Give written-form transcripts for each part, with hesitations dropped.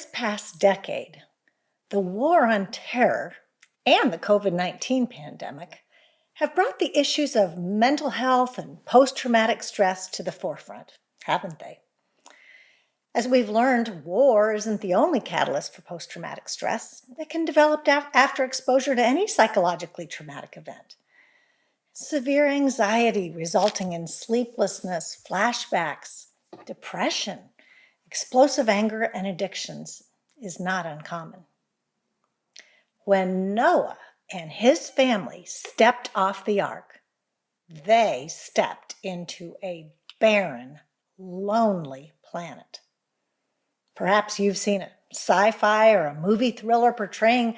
This past decade, the war on terror and the COVID-19 pandemic have brought the issues of mental health and post-traumatic stress to the forefront, haven't they? As we've learned, war isn't the only catalyst for post-traumatic stress. It can develop after exposure to any psychologically traumatic event. Severe anxiety resulting in sleeplessness, flashbacks, depression, explosive anger, and addictions is not uncommon. When Noah and his family stepped off the ark, they stepped into a barren, lonely planet. Perhaps you've seen a sci-fi or a movie thriller portraying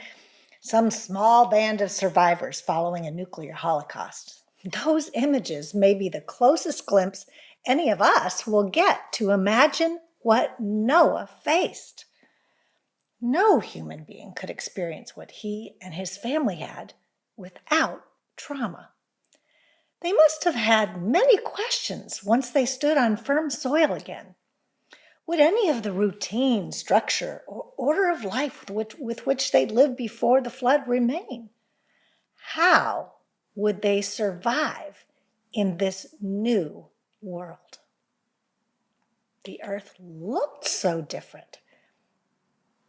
some small band of survivors following a nuclear holocaust. Those images may be the closest glimpse any of us will get to imagine what Noah faced. No human being could experience what he and his family had without trauma. They must have had many questions once they stood on firm soil again. Would any of the routine, structure, or order of life with which they lived before the flood remain? How would they survive in this new world? The earth looked so different.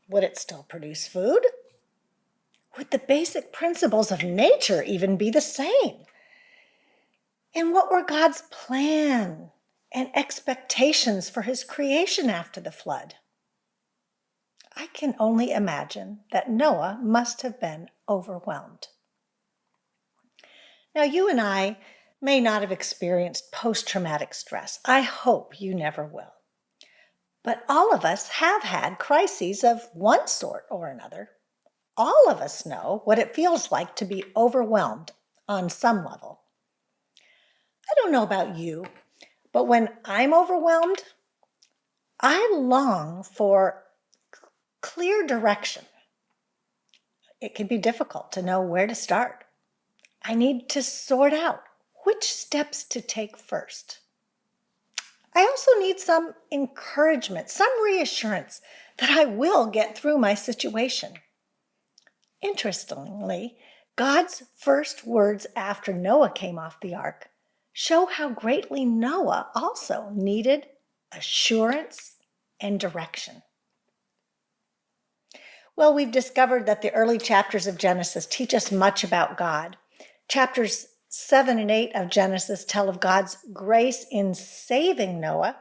Would it still produce food? Would the basic principles of nature even be the same? And what were God's plan and expectations for his creation after the flood? I can only imagine that Noah must have been overwhelmed. Now, you and I may not have experienced post-traumatic stress. I hope you never will. But all of us have had crises of one sort or another. All of us know what it feels like to be overwhelmed on some level. I don't know about you, but when I'm overwhelmed, I long for clear direction. It can be difficult to know where to start. I need to sort out which steps to take first. I also need some encouragement, some reassurance that I will get through my situation. Interestingly, God's first words after Noah came off the ark show how greatly Noah also needed assurance and direction. Well, we've discovered that the early chapters of Genesis teach us much about God. Chapters 7 and 8 of Genesis tell of God's grace in saving Noah.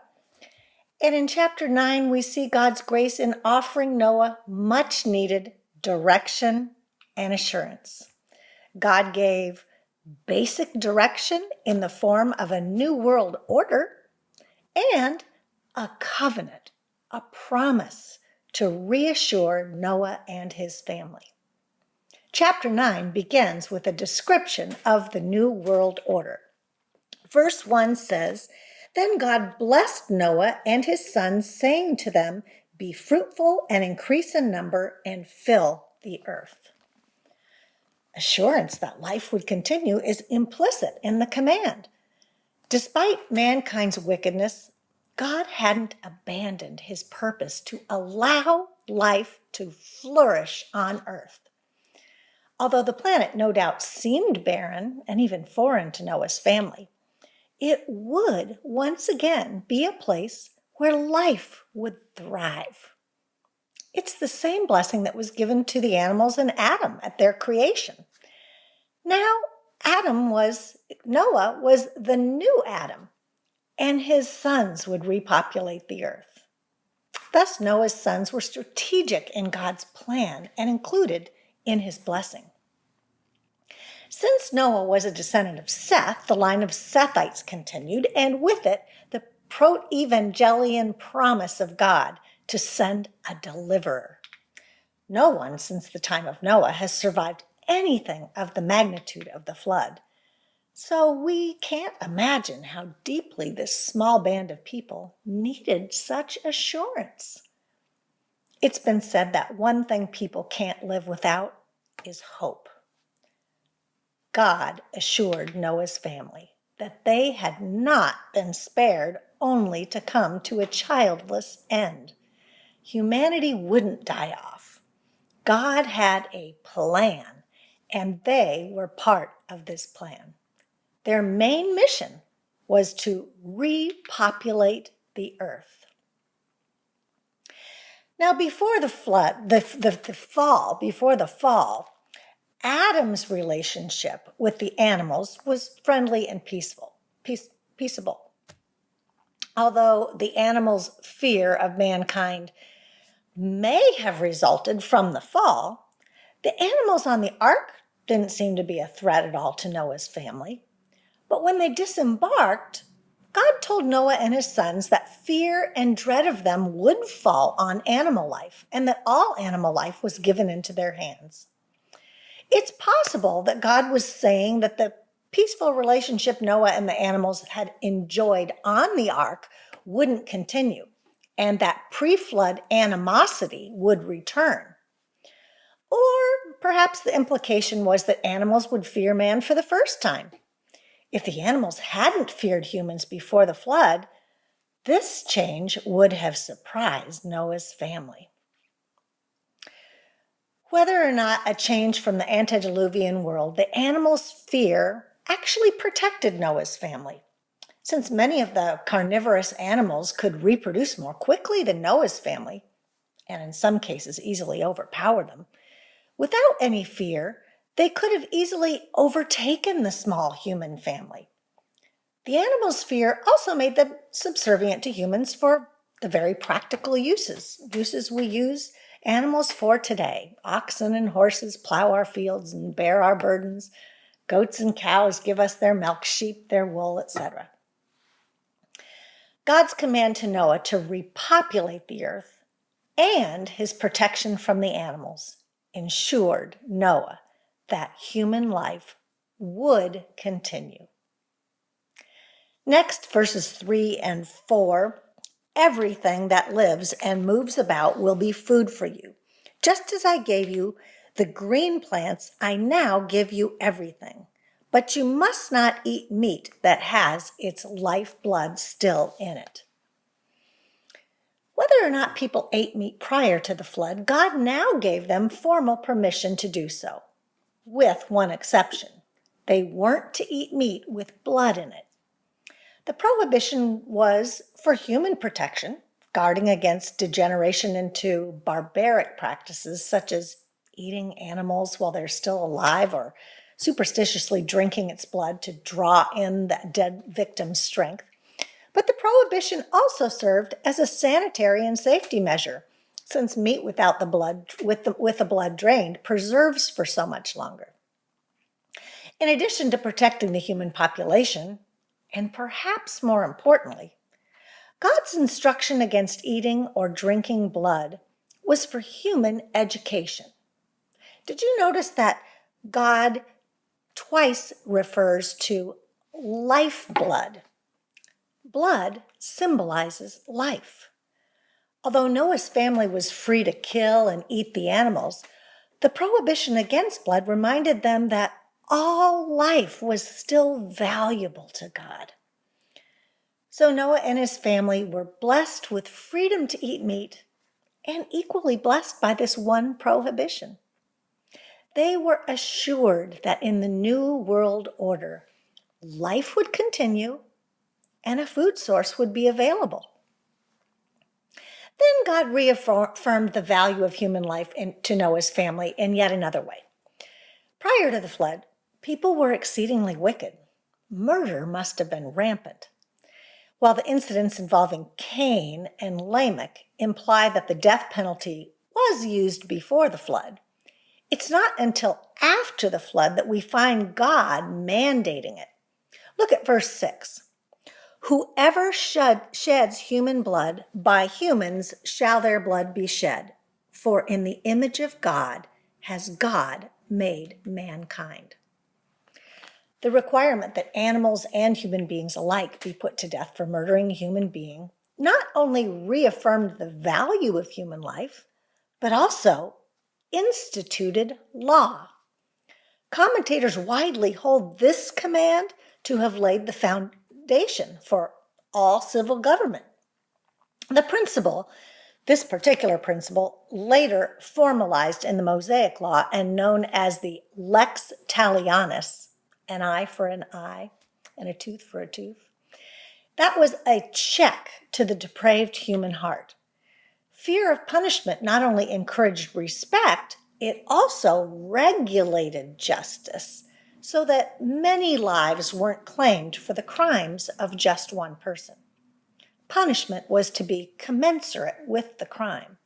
And in chapter 9, we see God's grace in offering Noah much needed direction and assurance. God gave basic direction in the form of a new world order and a covenant, a promise to reassure Noah and his family. Chapter 9 begins with a description of the new world order. Verse 1 says, "Then God blessed Noah and his sons, saying to them, 'Be fruitful and increase in number and fill the earth.'" Assurance that life would continue is implicit in the command. Despite mankind's wickedness, God hadn't abandoned his purpose to allow life to flourish on earth. Although the planet no doubt seemed barren and even foreign to Noah's family, it would once again be a place where life would thrive. It's the same blessing that was given to the animals and Adam at their creation. Now, Noah was the new Adam, and his sons would repopulate the earth. Thus, Noah's sons were strategic in God's plan and included in his blessing. Since Noah was a descendant of Seth, the line of Sethites continued, and with it, the proto-evangelion promise of God to send a deliverer. No one since the time of Noah has survived anything of the magnitude of the flood. So we can't imagine how deeply this small band of people needed such assurance. It's been said that one thing people can't live without is hope. God assured Noah's family that they had not been spared only to come to a childless end. humanity wouldn't die off. God had a plan, and they were part of this plan. Their main mission was to repopulate the earth. Now, before the flood, before the fall, Adam's relationship with the animals was friendly and peaceable. Although the animals' fear of mankind may have resulted from the fall, the animals on the ark didn't seem to be a threat at all to Noah's family. But when they disembarked, God told Noah and his sons that fear and dread of them would fall on animal life, and that all animal life was given into their hands. It's possible that God was saying that the peaceful relationship Noah and the animals had enjoyed on the ark wouldn't continue, and that pre-flood animosity would return. Or perhaps the implication was that animals would fear man for the first time. If the animals hadn't feared humans before the flood, this change would have surprised Noah's family. Whether or not a change from the antediluvian world, the animals' fear actually protected Noah's family. Since many of the carnivorous animals could reproduce more quickly than Noah's family, and in some cases easily overpower them, without any fear, they could have easily overtaken the small human family. The animals' fear also made them subservient to humans for the very practical uses we use animals for today. Oxen and horses plow our fields and bear our burdens. Goats and cows give us their milk, sheep their wool, etc. God's command to Noah to repopulate the earth and his protection from the animals ensured Noah that human life would continue. Next, verses 3 and 4, everything that lives and moves about will be food for you. Just as I gave you the green plants, I now give you everything. But you must not eat meat that has its lifeblood still in it. Whether or not people ate meat prior to the flood, God now gave them formal permission to do so, with one exception. They weren't to eat meat with blood in it. The prohibition was for human protection, guarding against degeneration into barbaric practices such as eating animals while they're still alive or superstitiously drinking its blood to draw in the dead victim's strength. But the prohibition also served as a sanitary and safety measure, since meat without the blood, with the blood drained, preserves for so much longer. In addition to protecting the human population, and perhaps more importantly, God's instruction against eating or drinking blood was for human education. Did you notice that God twice refers to lifeblood? Blood symbolizes life. Although Noah's family was free to kill and eat the animals, the prohibition against blood reminded them that all life was still valuable to God. So Noah and his family were blessed with freedom to eat meat and equally blessed by this one prohibition. They were assured that in the new world order, life would continue and a food source would be available. Then God reaffirmed the value of human life to Noah's family in yet another way. Prior to the flood, people were exceedingly wicked. Murder must have been rampant. While the incidents involving Cain and Lamech imply that the death penalty was used before the flood, it's not until after the flood that we find God mandating it. Look at verse 6. Whoever sheds human blood, by humans shall their blood be shed. For in the image of God has God made mankind. The requirement that animals and human beings alike be put to death for murdering a human being not only reaffirmed the value of human life, but also instituted law. Commentators widely hold this command to have laid the foundation for all civil government. The principle This particular principle, later formalized in the Mosaic Law and known as the lex talionis, an eye for an eye and a tooth for a tooth, that was a check to the depraved human heart. Fear of punishment not only encouraged respect, it also regulated justice so that many lives weren't claimed for the crimes of just one person. Punishment was to be commensurate with the crime.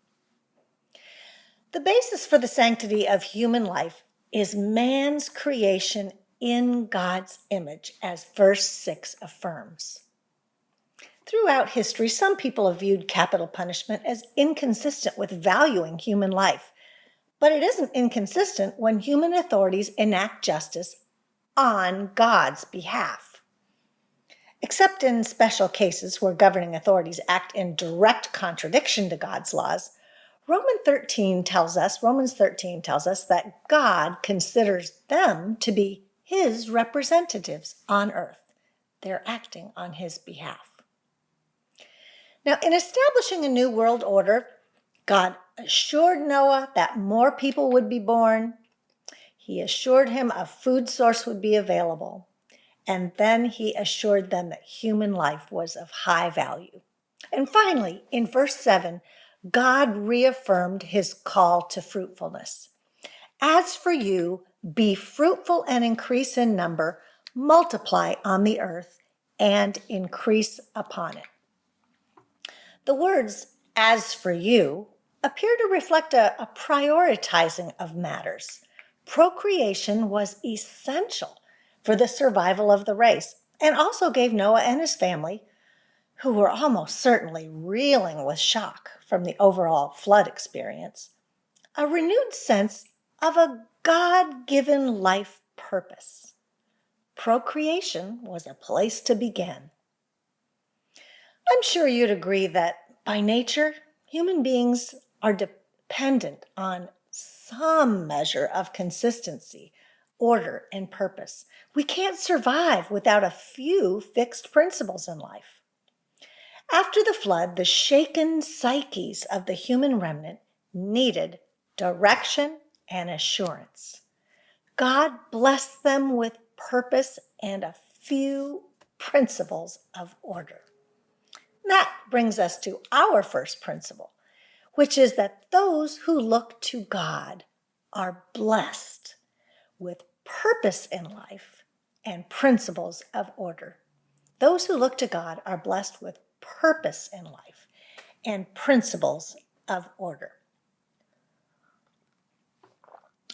The basis for the sanctity of human life is man's creation in God's image, as verse 6 affirms. Throughout history, some people have viewed capital punishment as inconsistent with valuing human life, but it isn't inconsistent when human authorities enact justice on God's behalf. Except in special cases where governing authorities act in direct contradiction to God's laws, Romans 13 tells us that God considers them to be his representatives on earth. They're acting on his behalf. Now, in establishing a new world order, God assured Noah that more people would be born. He assured him a food source would be available. And then he assured them that human life was of high value. And finally, in verse 7, God reaffirmed his call to fruitfulness. As for you, be fruitful and increase in number, multiply on the earth, and increase upon it. The words, as for you, appear to reflect a prioritizing of matters. Procreation was essential for the survival of the race, and also gave Noah and his family, who were almost certainly reeling with shock from the overall flood experience, a renewed sense of a God-given life purpose. Procreation was a place to begin. I'm sure you'd agree that by nature, human beings are dependent on some measure of consistency, order, and purpose. We can't survive without a few fixed principles in life. After the flood, the shaken psyches of the human remnant needed direction and assurance. God blessed them with purpose and a few principles of order. That brings us to our first principle, which is that those who look to God are blessed with purpose in life and principles of order. Those who look to God are blessed with purpose in life and principles of order.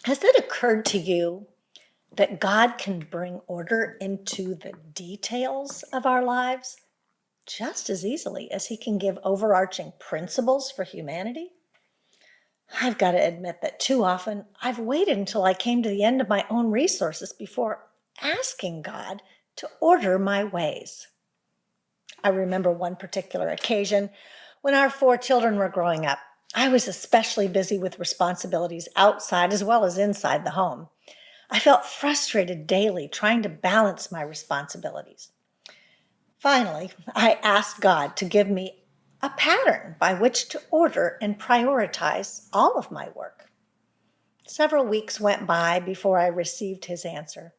Has it occurred to you that God can bring order into the details of our lives just as easily as he can give overarching principles for humanity? I've got to admit that too often I've waited until I came to the end of my own resources before asking God to order my ways. I remember one particular occasion when our 4 children were growing up. I was especially busy with responsibilities outside as well as inside the home. I felt frustrated daily trying to balance my responsibilities. Finally, I asked God to give me a pattern by which to order and prioritize all of my work. Several weeks went by before I received his answer.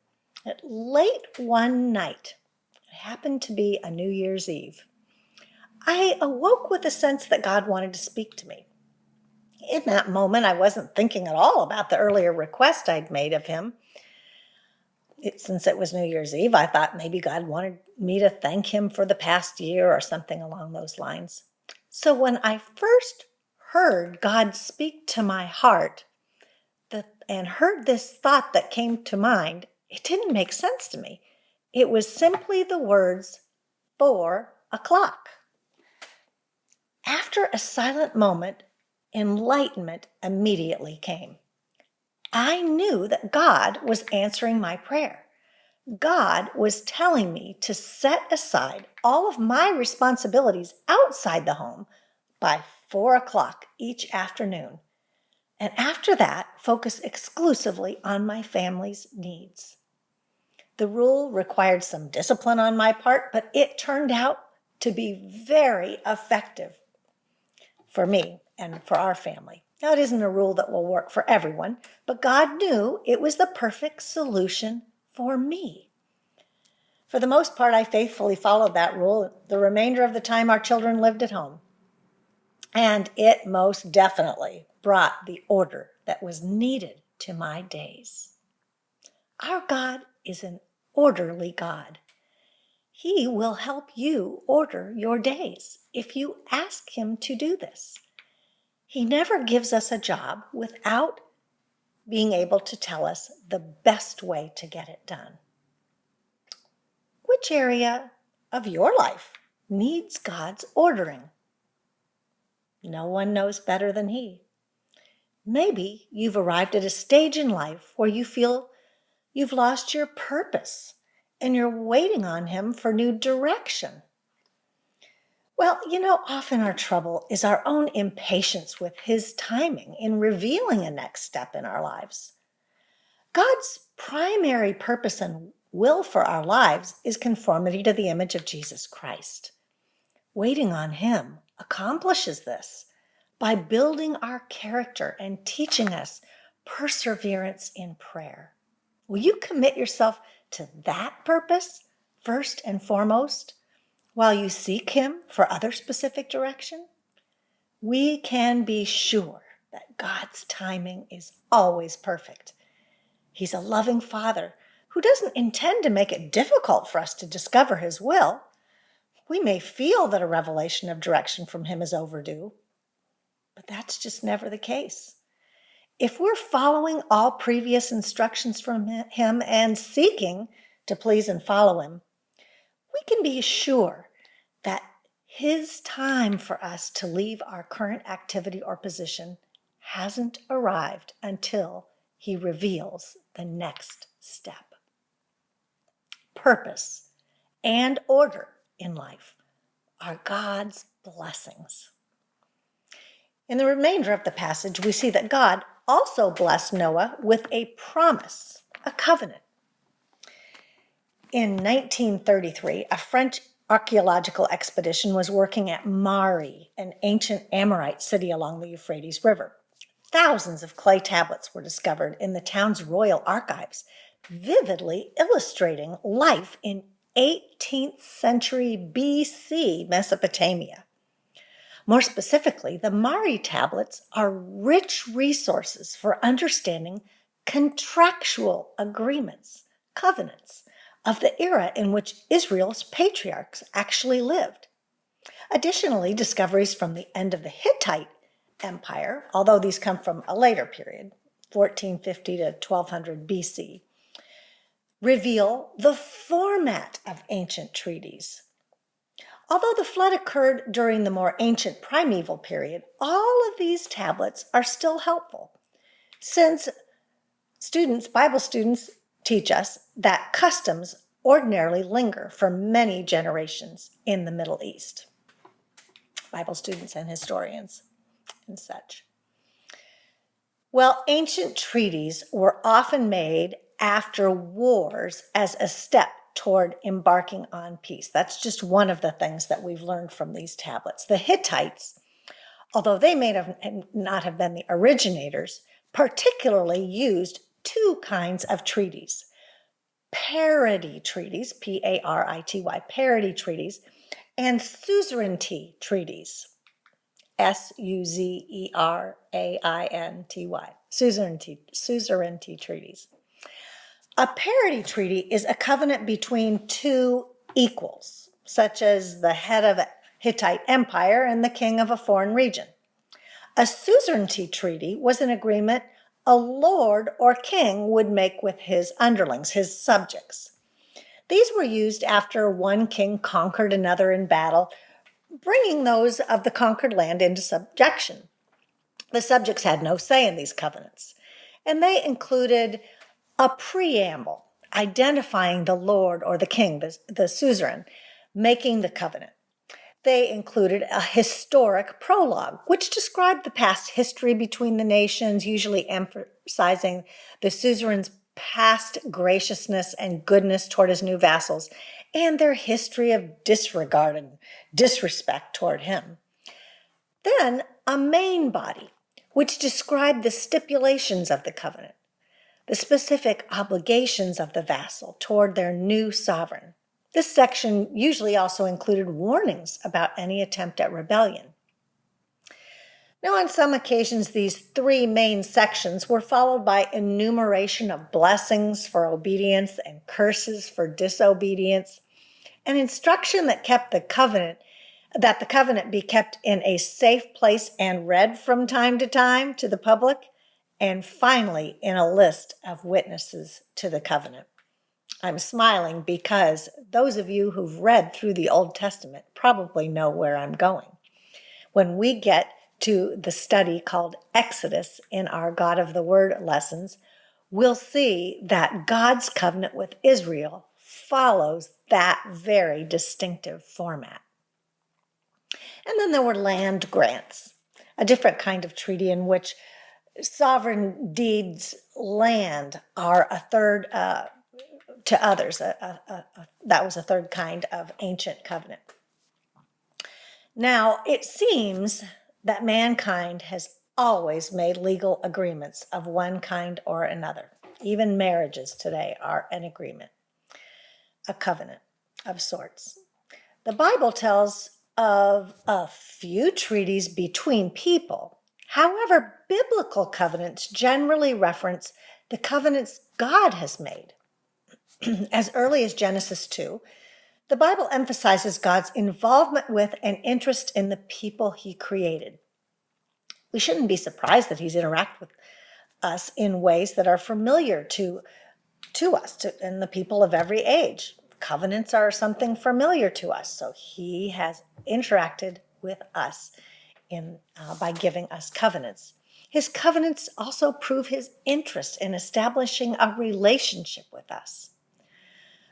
At late one night, it happened to be a New Year's Eve, I awoke with a sense that God wanted to speak to me. In that moment, I wasn't thinking at all about the earlier request I'd made of him. Since it was New Year's Eve, I thought maybe God wanted me to thank him for the past year or something along those lines. So when I first heard God speak to my heart and heard this thought that came to mind, it didn't make sense to me. It was simply the words, 4 o'clock. After a silent moment, enlightenment immediately came. I knew that God was answering my prayer. God was telling me to set aside all of my responsibilities outside the home by 4 o'clock each afternoon, and after that, focus exclusively on my family's needs. The rule required some discipline on my part, but it turned out to be very effective. for me and for our family. Now, it isn't a rule that will work for everyone, but God knew it was the perfect solution for me. For the most part, I faithfully followed that rule the remainder of the time our children lived at home. And it most definitely brought the order that was needed to my days. Our God is an orderly God. He will help you order your days if you ask Him to do this. He never gives us a job without being able to tell us the best way to get it done. Which area of your life needs God's ordering? No one knows better than He. Maybe you've arrived at a stage in life where you feel you've lost your purpose and you're waiting on Him for new direction. Well, often our trouble is our own impatience with His timing in revealing a next step in our lives. God's primary purpose and will for our lives is conformity to the image of Jesus Christ. Waiting on Him accomplishes this by building our character and teaching us perseverance in prayer. Will you commit yourself to that purpose first and foremost while you seek Him for other specific direction? We can be sure that God's timing is always perfect. He's a loving Father who doesn't intend to make it difficult for us to discover His will. We may feel that a revelation of direction from Him is overdue, but that's just never the case. If we're following all previous instructions from Him and seeking to please and follow Him, we can be sure that His time for us to leave our current activity or position hasn't arrived until He reveals the next step. Purpose and order in life are God's blessings. In the remainder of the passage, we see that God also blessed Noah with a promise, a covenant. In 1933, a French archaeological expedition was working at Mari, an ancient Amorite city along the Euphrates River. Thousands of clay tablets were discovered in the town's royal archives, vividly illustrating life in 18th century BC Mesopotamia. More specifically, the Mari tablets are rich resources for understanding contractual agreements, covenants, of the era in which Israel's patriarchs actually lived. Additionally, discoveries from the end of the Hittite Empire, although these come from a later period, 1450 to 1200 BC, reveal the format of ancient treaties. Although the flood occurred during the more ancient primeval period, all of these tablets are still helpful, since Bible students teach us that customs ordinarily linger for many generations in the Middle East. Bible students and historians and such. Well, ancient treaties were often made after wars as a step toward embarking on peace. That's just one of the things that we've learned from these tablets. The Hittites, although they may not have been the originators, particularly used two kinds of treaties. Parity treaties, P-A-R-I-T-Y, parity treaties, and suzerainty treaties, S-U-Z-E-R-A-I-N-T-Y, suzerainty treaties. A parity treaty is a covenant between two equals, such as the head of a Hittite empire and the king of a foreign region. A suzerainty treaty was an agreement a lord or king would make with his underlings, his subjects. These were used after one king conquered another in battle, bringing those of the conquered land into subjection. The subjects had no say in these covenants, and they included a preamble identifying the lord or the king, the suzerain, making the covenant. They included a historic prologue, which described the past history between the nations, usually emphasizing the suzerain's past graciousness and goodness toward his new vassals, and their history of disregard and disrespect toward him. Then a main body, which described the stipulations of the covenant, the specific obligations of the vassal toward their new sovereign. This section usually also included warnings about any attempt at rebellion. Now, on some occasions, these three main sections were followed by enumeration of blessings for obedience and curses for disobedience, an instruction that the covenant be kept in a safe place and read from time to the public, and finally in a list of witnesses to the covenant. I'm smiling because those of you who've read through the Old Testament probably know where I'm going. When we get to the study called Exodus in our God of the Word lessons, we'll see that God's covenant with Israel follows that very distinctive format. And then there were land grants, a different kind of treaty in which sovereign deeds land are a third to others. That was a third kind of ancient covenant. Now, it seems that mankind has always made legal agreements of one kind or another. Even marriages today are an agreement, a covenant of sorts. The Bible tells of a few treaties between people. However, biblical covenants generally reference the covenants God has made. As early as Genesis 2, the Bible emphasizes God's involvement with and interest in the people he created. We shouldn't be surprised that he's interacted with us in ways that are familiar to us and the people of every age. Covenants are something familiar to us, so he has interacted with us by giving us covenants. His covenants also prove his interest in establishing a relationship with us.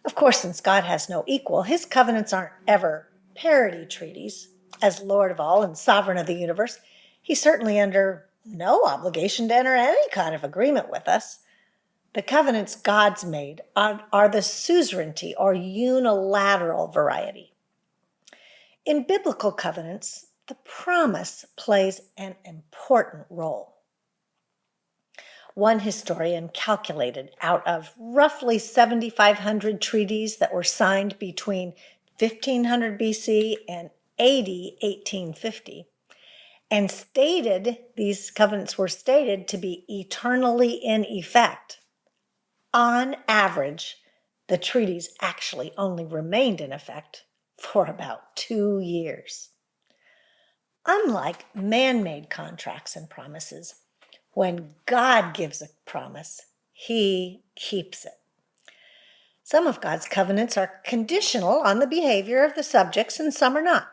Of course, since God has no equal, his covenants aren't ever parity treaties. As Lord of all and sovereign of the universe, he's certainly under no obligation to enter any kind of agreement with us. The covenants God's made are the suzerainty or unilateral variety. In biblical covenants, the promise plays an important role. One historian calculated out of roughly 7,500 treaties that were signed between 1500 BC and AD 1850, and these covenants were stated to be eternally in effect. On average, the treaties actually only remained in effect for about 2 years. Unlike man-made contracts and promises, when God gives a promise, he keeps it. Some of God's covenants are conditional on the behavior of the subjects and some are not.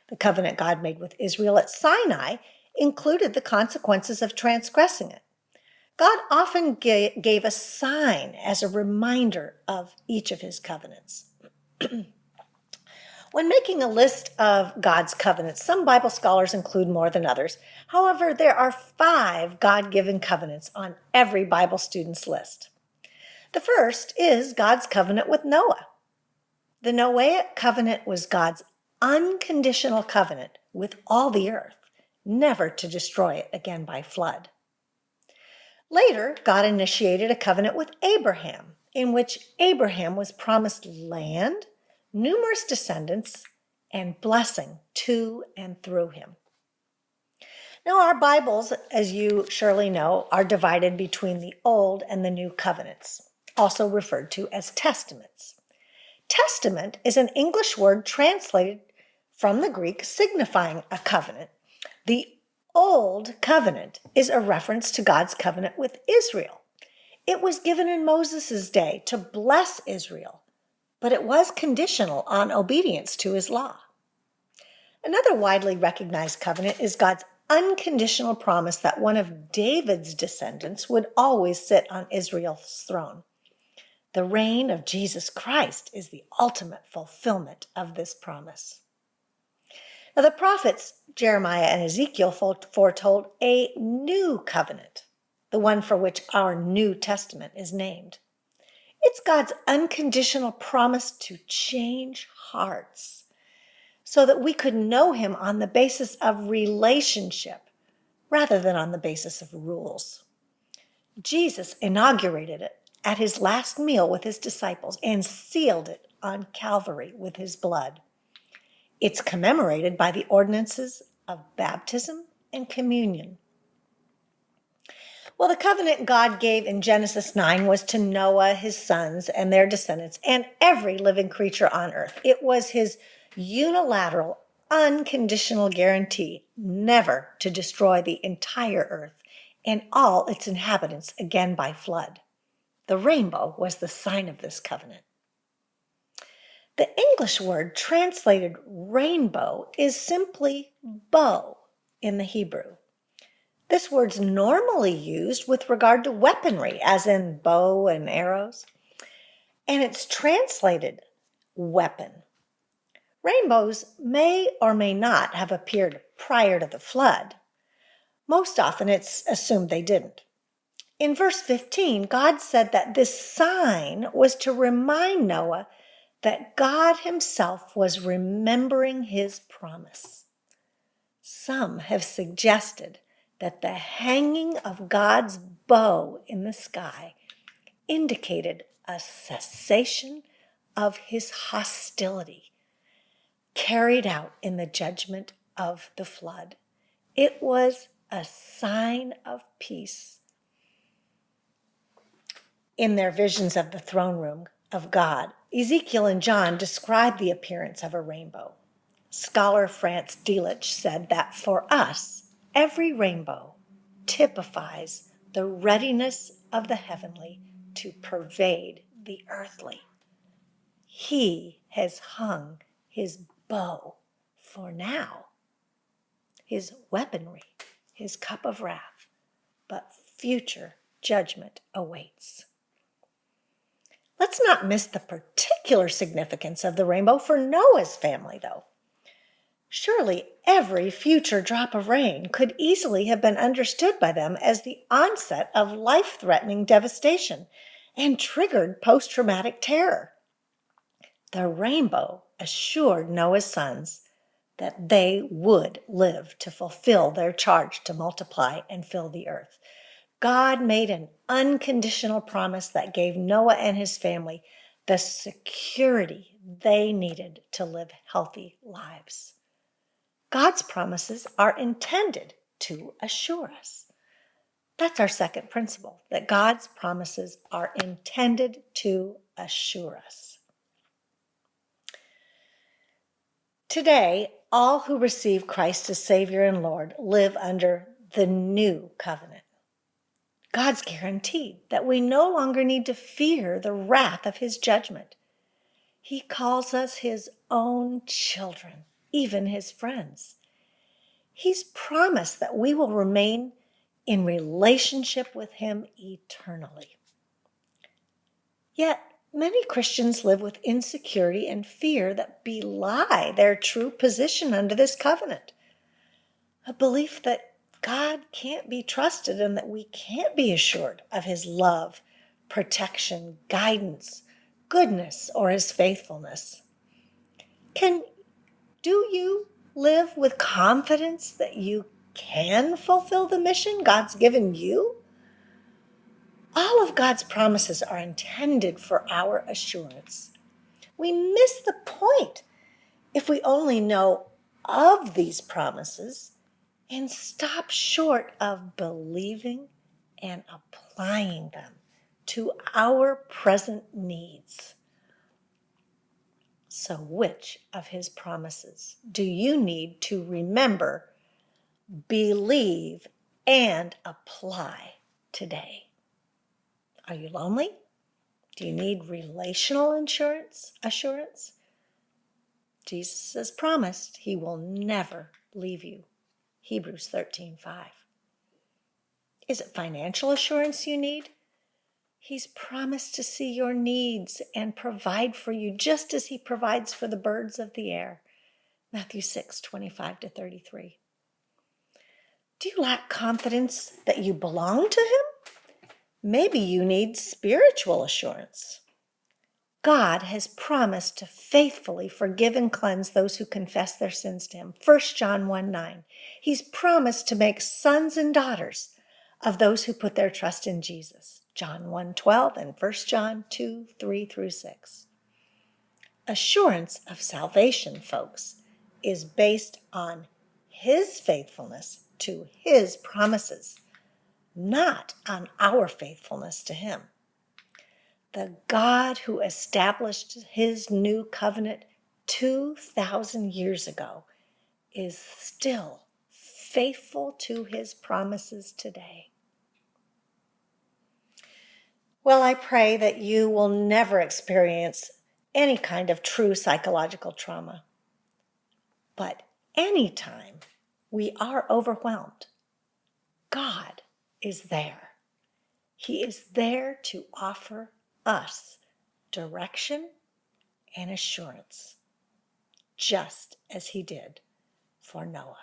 The covenant God made with Israel at Sinai included the consequences of transgressing it. God often gave a sign as a reminder of each of his covenants. When making a list of God's covenants, some Bible scholars include more than others. However, there are 5 God-given covenants on every Bible student's list. The first is God's covenant with Noah. The Noahic covenant was God's unconditional covenant with all the earth, never to destroy it again by flood. Later, God initiated a covenant with Abraham, in which Abraham was promised land, numerous descendants, and blessing to and through him. Now, our Bibles, as you surely know, are divided between the Old and the New Covenants, also referred to as Testaments. Testament is an English word translated from the Greek signifying a covenant. The Old Covenant is a reference to God's covenant with Israel. It was given in Moses' day to bless Israel, but it was conditional on obedience to his law. Another widely recognized covenant is God's unconditional promise that one of David's descendants would always sit on Israel's throne. The reign of Jesus Christ is the ultimate fulfillment of this promise. Now, the prophets Jeremiah and Ezekiel foretold a new covenant, the one for which our New Testament is named. It's God's unconditional promise to change hearts so that we could know him on the basis of relationship rather than on the basis of rules. Jesus inaugurated it at his last meal with his disciples and sealed it on Calvary with his blood. It's commemorated by the ordinances of baptism and communion. Well, the covenant God gave in Genesis 9 was to Noah, his sons, and their descendants, and every living creature on earth. It was his unilateral, unconditional guarantee never to destroy the entire earth and all its inhabitants again by flood. The rainbow was the sign of this covenant. The English word translated rainbow is simply bow in the Hebrew. This word's normally used with regard to weaponry, as in bow and arrows, and it's translated weapon. Rainbows may or may not have appeared prior to the flood. Most often it's assumed they didn't. In verse 15, God said that this sign was to remind Noah that God himself was remembering his promise. Some have suggested that the hanging of God's bow in the sky indicated a cessation of his hostility carried out in the judgment of the flood. It was a sign of peace. In their visions of the throne room of God, Ezekiel and John describe the appearance of a rainbow. Scholar Franz Delitzsch said that for us, every rainbow typifies the readiness of the heavenly to pervade the earthly. He has hung his bow for now, his weaponry, his cup of wrath, but future judgment awaits. Let's not miss the particular significance of the rainbow for Noah's family, though. Surely every future drop of rain could easily have been understood by them as the onset of life-threatening devastation and triggered post-traumatic terror. The rainbow assured Noah's sons that they would live to fulfill their charge to multiply and fill the earth. God made an unconditional promise that gave Noah and his family the security they needed to live healthy lives. God's promises are intended to assure us. That's our second principle, that God's promises are intended to assure us. Today, all who receive Christ as Savior and Lord live under the new covenant. God's guaranteed that we no longer need to fear the wrath of his judgment. He calls us his own children, even his friends. He's promised that we will remain in relationship with him eternally. Yet, many Christians live with insecurity and fear that belie their true position under this covenant. A belief that God can't be trusted and that we can't be assured of his love, protection, guidance, goodness, or his faithfulness. Do you live with confidence that you can fulfill the mission God's given you? All of God's promises are intended for our assurance. We miss the point if we only know of these promises and stop short of believing and applying them to our present needs. So which of his promises do you need to remember, believe, and apply today? Are you lonely? Do you need relational assurance? Jesus has promised he will never leave you. Hebrews 13:5. Is it financial assurance you need? He's promised to see your needs and provide for you just as he provides for the birds of the air. Matthew 6:25-33. Do you lack confidence that you belong to him? Maybe you need spiritual assurance. God has promised to faithfully forgive and cleanse those who confess their sins to him. 1 John 1:9. He's promised to make sons and daughters of those who put their trust in Jesus. John 1:12 and 1 John 2:3 through 6. Assurance of salvation, folks, is based on his faithfulness to his promises, not on our faithfulness to him. The God who established his new covenant 2,000 years ago is still faithful to his promises today. Well, I pray that you will never experience any kind of true psychological trauma. But anytime we are overwhelmed, God is there. He is there to offer us direction and assurance, just as he did for Noah.